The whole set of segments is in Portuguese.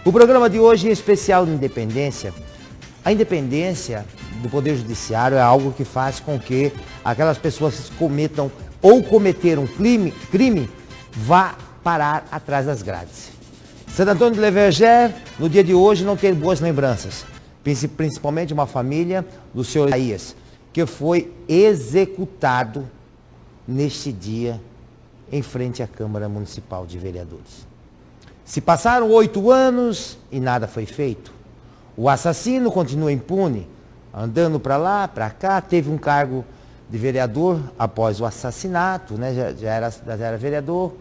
O programa de hoje é especial de independência. A independência do Poder Judiciário é algo que faz com que aquelas pessoas que cometam ou cometeram crime vá parar atrás das grades. Santo Antônio de Leverger, no dia de hoje, não tem boas lembranças, principalmente uma família do senhor Isaías, que foi executado neste dia em frente à Câmara Municipal de Vereadores. Se passaram 8 anos e nada foi feito. O assassino continua impune, andando para lá, para cá, teve um cargo de vereador após o assassinato, né? já era vereador,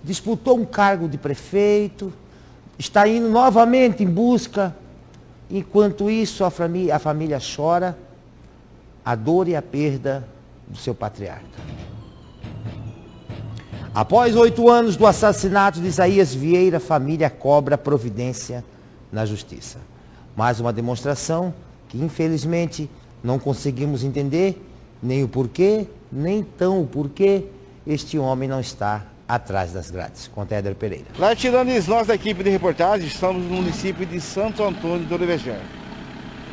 disputou um cargo de prefeito, está indo novamente em busca. Enquanto isso, a família chora a dor e a perda do seu patriarca. Após 8 anos do assassinato de Isaías Vieira, a família cobra providência na justiça. Mais uma demonstração que, infelizmente, não conseguimos entender nem o porquê, nem tão o porquê este homem não está atrás das grades. Conta Éder Pereira. Lartidanes, nós da equipe de reportagem estamos no município de Santo Antônio do Leverger.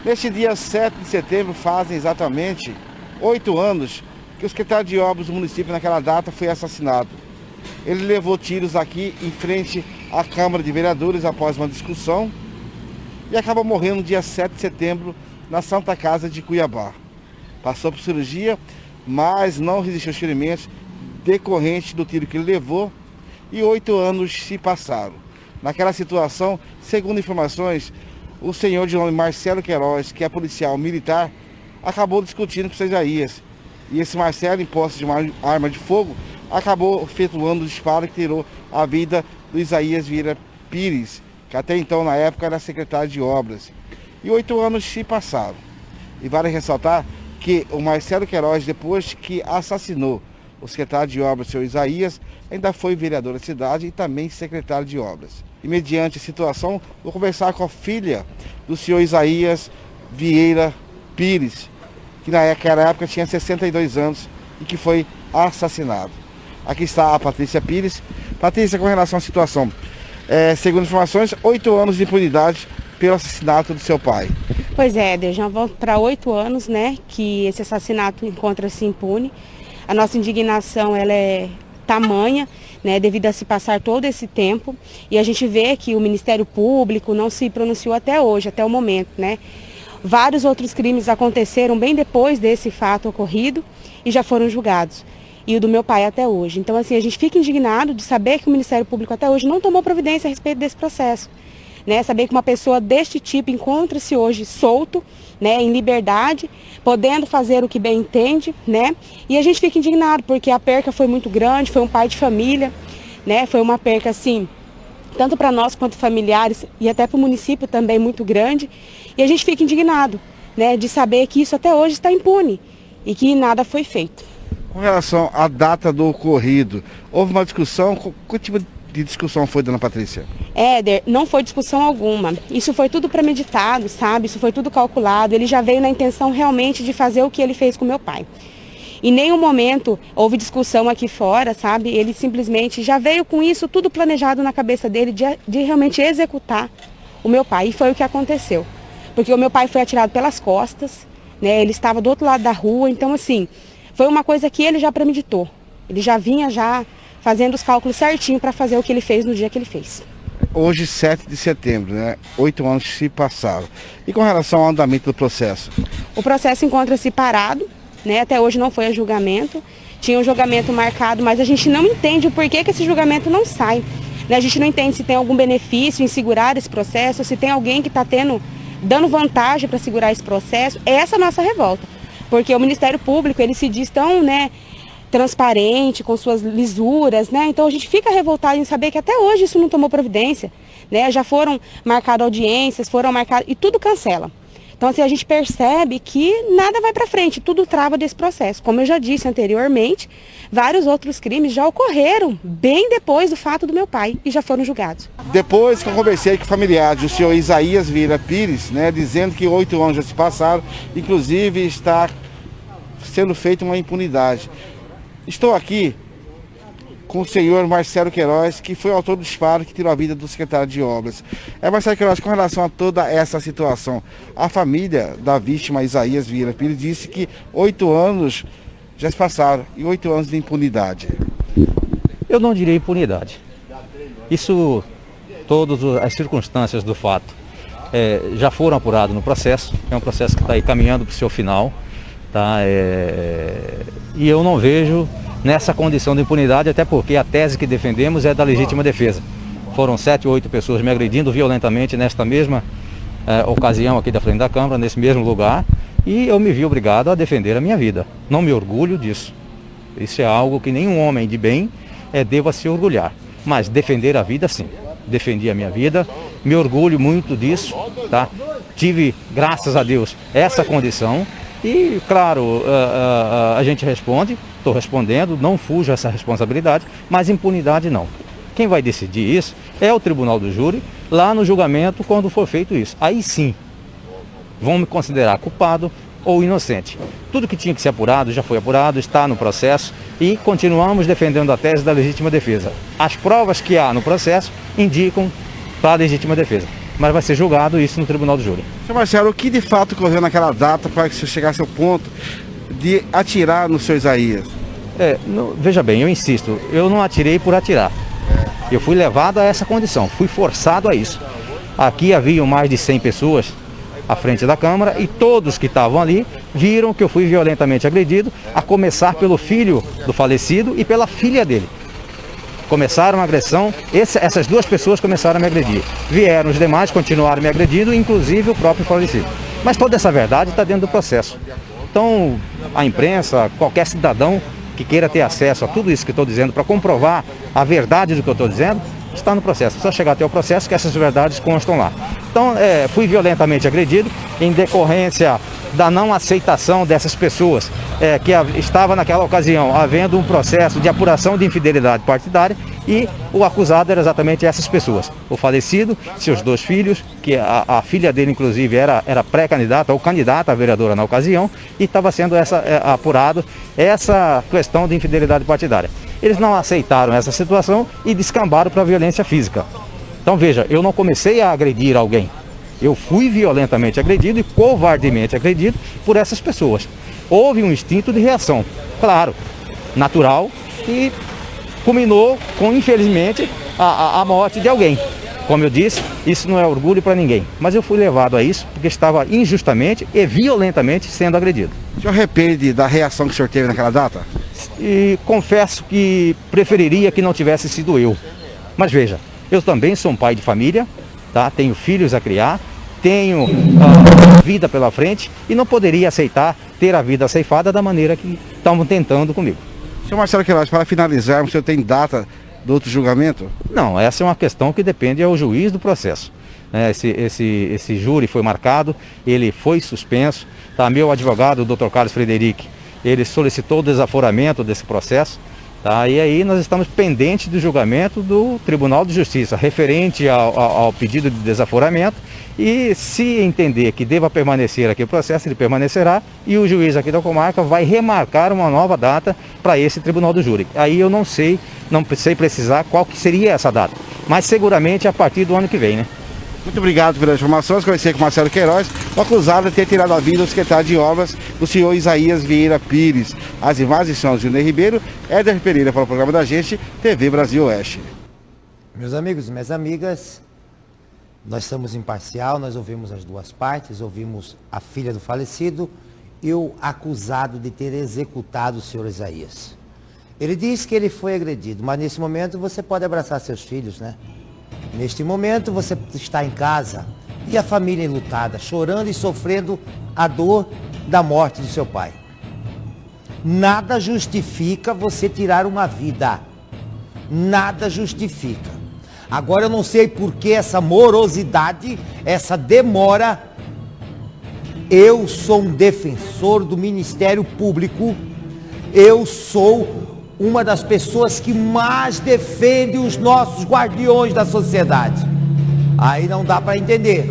Neste dia 7 de setembro fazem exatamente 8 anos que o secretário de obras do município naquela data foi assassinado. Ele levou tiros aqui em frente à Câmara de Vereadores após uma discussão e acaba morrendo no dia 7 de setembro na Santa Casa de Cuiabá. Passou por cirurgia, mas não resistiu aos ferimentos decorrente do tiro que ele levou e 8 anos se passaram. Naquela situação, segundo informações, o senhor de nome Marcelo Queiroz, que é policial militar, acabou discutindo com o seu Isaías. E esse Marcelo, em posse de uma arma de fogo, acabou efetuando o disparo que tirou a vida do Isaías Vieira Pires, que até então, na época, era secretário de obras. E 8 anos se passaram. E vale ressaltar que o Marcelo Queiroz, depois que assassinou o secretário de obras, o senhor Isaías, ainda foi vereador da cidade e também secretário de obras. E mediante a situação, vou conversar com a filha do senhor Isaías Vieira Pires, que naquela época tinha 62 anos e que foi assassinado. Aqui está a Patrícia Pires. Patrícia, com relação à situação, segundo informações, 8 anos de impunidade pelo assassinato do seu pai. Pois é, Éder, já vão para 8 anos, né, que esse assassinato encontra-se impune. A nossa indignação, ela é tamanha, né, devido a se passar todo esse tempo. E a gente vê que o Ministério Público não se pronunciou até hoje, até o momento, né. Vários outros crimes aconteceram bem depois desse fato ocorrido e já foram julgados. E o do meu pai até hoje. Então, assim, a gente fica indignado de saber que o Ministério Público até hoje não tomou providência a respeito desse processo. Né? Saber que uma pessoa deste tipo encontra-se hoje solto, né, em liberdade, podendo fazer o que bem entende, né? E a gente fica indignado porque a perca foi muito grande, foi um pai de família, né? Foi uma perca, assim, tanto para nós quanto familiares e até para o município também muito grande. E a gente fica indignado, né, de saber que isso até hoje está impune e que nada foi feito. Com relação à data do ocorrido, houve uma discussão? Que tipo de discussão foi, dona Patrícia? Éder, não foi discussão alguma. Isso foi tudo premeditado, sabe? Isso foi tudo calculado. Ele já veio na intenção realmente de fazer o que ele fez com meu pai. Em nenhum momento houve discussão aqui fora, sabe? Ele simplesmente já veio com isso tudo planejado na cabeça dele de realmente executar o meu pai. E foi o que aconteceu. Porque o meu pai foi atirado pelas costas, né? Ele estava do outro lado da rua, então assim, foi uma coisa que ele já premeditou. Ele já vinha fazendo os cálculos certinho para fazer o que ele fez no dia que ele fez. Hoje, 7 de setembro, né? 8 anos se passaram. E com relação ao andamento do processo? O processo encontra-se parado, né? Até hoje não foi a julgamento. Tinha um julgamento marcado, mas a gente não entende o porquê que esse julgamento não sai. Né? A gente não entende se tem algum benefício em segurar esse processo, se tem alguém que está dando vantagem para segurar esse processo. Essa é a nossa revolta. Porque o Ministério Público, ele se diz tão, né, transparente, com suas lisuras, né? Então a gente fica revoltado em saber que até hoje isso não tomou providência, né? Já foram marcadas audiências, e tudo cancela. Então assim, a gente percebe que nada vai para frente, tudo trava desse processo. Como eu já disse anteriormente, vários outros crimes já ocorreram bem depois do fato do meu pai e já foram julgados. Depois que eu conversei com o familiar do senhor Isaías Vieira Pires, né, dizendo que 8 anos já se passaram, inclusive está sendo feita uma impunidade. Estou aqui com o senhor Marcelo Queiroz, que foi o autor do disparo que tirou a vida do secretário de Obras. Marcelo Queiroz, com relação a toda essa situação, a família da vítima, Isaías Vieira Pires, disse que 8 anos já se passaram e 8 anos de impunidade. Eu não diria impunidade. Isso, todas as circunstâncias do fato já foram apuradas no processo. É um processo que está aí caminhando para o seu final. Tá? E eu não vejo nessa condição de impunidade, até porque a tese que defendemos é da legítima defesa. Foram 7 ou 8 pessoas me agredindo violentamente nesta mesma ocasião aqui da frente da Câmara, nesse mesmo lugar, e eu me vi obrigado a defender a minha vida. Não me orgulho disso. Isso é algo que nenhum homem de bem deva se orgulhar. Mas defender a vida, sim. Defendi a minha vida, me orgulho muito disso, tá? Tive, graças a Deus, essa condição. E, claro, a gente responde, estou respondendo, não fujo essa responsabilidade, mas impunidade não. Quem vai decidir isso é o Tribunal do Júri, lá no julgamento, quando for feito isso. Aí sim, vão me considerar culpado ou inocente. Tudo que tinha que ser apurado já foi apurado, está no processo e continuamos defendendo a tese da legítima defesa. As provas que há no processo indicam para a legítima defesa. Mas vai ser julgado isso no Tribunal do Júri. Senhor Marcelo, o que de fato ocorreu naquela data para que o senhor chegasse ao ponto de atirar no senhor Isaías? Veja bem, eu insisto, eu não atirei por atirar. Eu fui levado a essa condição, fui forçado a isso. Aqui haviam mais de 100 pessoas à frente da Câmara e todos que estavam ali viram que eu fui violentamente agredido, a começar pelo filho do falecido e pela filha dele. Começaram a agressão, essas 2 pessoas começaram a me agredir. Vieram os demais, continuaram me agredindo, inclusive o próprio falecido. Mas toda essa verdade está dentro do processo. Então, a imprensa, qualquer cidadão que queira ter acesso a tudo isso que estou dizendo para comprovar a verdade do que eu estou dizendo, está no processo. É só chegar até o processo que essas verdades constam lá. Então, fui violentamente agredido em decorrência da não aceitação dessas pessoas que estava naquela ocasião havendo um processo de apuração de infidelidade partidária e o acusado era exatamente essas pessoas. O falecido, seus 2 filhos, que a filha dele inclusive era pré-candidata ou candidata a vereadora na ocasião e estava sendo apurado essa questão de infidelidade partidária. Eles não aceitaram essa situação e descambaram para a violência física. Então veja, eu não comecei a agredir alguém. Eu fui violentamente agredido e covardemente agredido por essas pessoas. Houve um instinto de reação, claro, natural, e culminou com, infelizmente, a morte de alguém. Como eu disse, isso não é orgulho para ninguém. Mas eu fui levado a isso porque estava injustamente e violentamente sendo agredido. O senhor arrepende da reação que o senhor teve naquela data? E confesso que preferiria que não tivesse sido eu. Mas veja, eu também sou um pai de família, tá? Tenho filhos a criar, tenho a vida pela frente e não poderia aceitar ter a vida ceifada da maneira que estavam tentando comigo. Senhor Marcelo Queiroz, para finalizarmos, o senhor tem data do outro julgamento? Não, essa é uma questão que depende ao juiz do processo. Esse júri foi marcado, ele foi suspenso, tá? Meu advogado, o Dr. Carlos Frederic, ele solicitou o desaforamento desse processo, tá? E aí nós estamos pendentes do julgamento do Tribunal de Justiça, referente ao pedido de desaforamento, e se entender que deva permanecer aqui o processo, ele permanecerá, e o juiz aqui da comarca vai remarcar uma nova data para esse Tribunal do Júri. Aí eu não sei precisar qual que seria essa data, mas seguramente a partir do ano que vem, né? Muito obrigado pelas informações. Conversei com o Marcelo Queiroz, o acusado de ter tirado a vida do secretário de Obras, do senhor Isaías Vieira Pires. As imagens são Júnior Ribeiro, Éder Pereira para o programa da gente, TV Brasil Oeste. Meus amigos e minhas amigas, nós somos imparcial, nós ouvimos as 2 partes, ouvimos a filha do falecido e o acusado de ter executado o senhor Isaías. Ele diz que ele foi agredido, mas nesse momento você pode abraçar seus filhos, né? Neste momento você está em casa e a família enlutada, chorando e sofrendo a dor da morte do seu pai. Nada justifica você tirar uma vida. Nada justifica. Agora eu não sei por que essa morosidade, essa demora. Eu sou um defensor do Ministério Público. Eu sou uma das pessoas que mais defende os nossos guardiões da sociedade. Aí não dá para entender.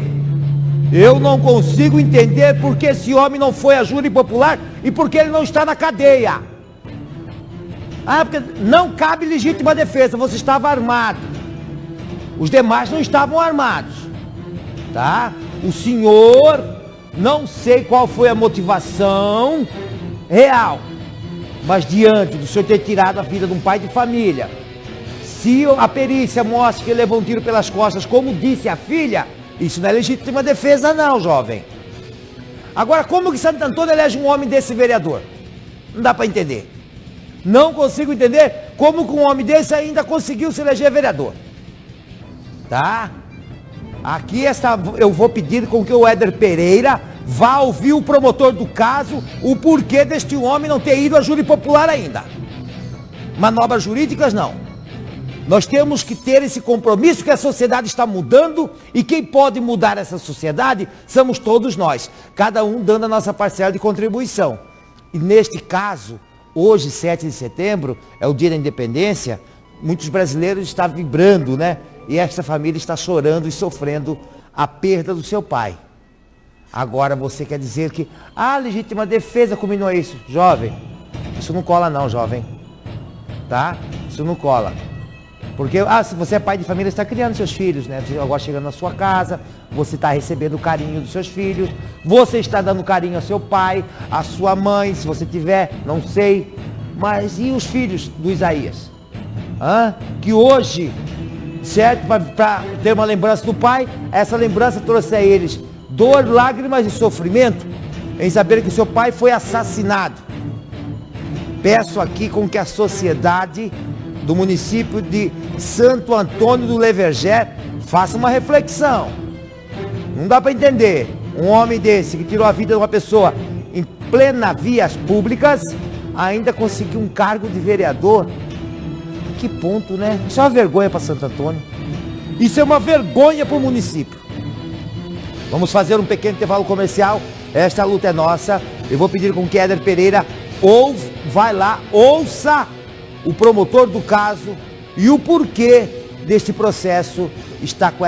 Eu não consigo entender porque esse homem não foi a júri popular e porque ele não está na cadeia. Ah, porque não cabe legítima defesa, você estava armado. Os demais não estavam armados, tá? O senhor, não sei qual foi a motivação real, mas diante do senhor ter tirado a vida de um pai de família, se a perícia mostra que ele levou um tiro pelas costas, como disse a filha, isso não é legítima defesa não, jovem. Agora, como que Santo Antônio elege um homem desse vereador? Não dá para entender. Não consigo entender como que um homem desse ainda conseguiu se eleger vereador. Tá? Aqui eu vou pedir com que o Éder Pereira vá ouvir o promotor do caso, o porquê deste homem não ter ido a júri popular ainda. Manobras jurídicas não. Nós temos que ter esse compromisso que a sociedade está mudando e quem pode mudar essa sociedade somos todos nós, cada um dando a nossa parcela de contribuição. E neste caso, hoje, 7 de setembro, é o dia da independência, muitos brasileiros estão vibrando, né? E esta família está chorando e sofrendo a perda do seu pai. Agora você quer dizer que, legítima defesa combinou isso. Jovem, isso não cola não, jovem. Tá? Isso não cola. Porque, se você é pai de família, você está criando seus filhos, né? Você agora chegando na sua casa, você está recebendo o carinho dos seus filhos, você está dando carinho ao seu pai, à sua mãe, se você tiver, não sei. Mas e os filhos do Isaías? Que hoje, certo, para ter uma lembrança do pai, essa lembrança trouxe a eles dor, lágrimas e sofrimento, em saber que seu pai foi assassinado. Peço aqui com que a sociedade do município de Santo Antônio do Leverger faça uma reflexão. Não dá para entender um homem desse que tirou a vida de uma pessoa em plena vias públicas ainda conseguir um cargo de vereador. Que ponto, né? Isso é uma vergonha para Santo Antônio. Isso é uma vergonha para o município. Vamos fazer um pequeno intervalo comercial. Esta luta é nossa. Eu vou pedir com que Éder Pereira vai lá, ouça o promotor do caso e o porquê deste processo está com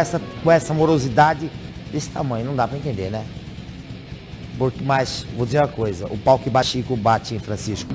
essa morosidade desse tamanho. Não dá para entender, né? Mas vou dizer uma coisa, o pau que bate Chico bate em Francisco.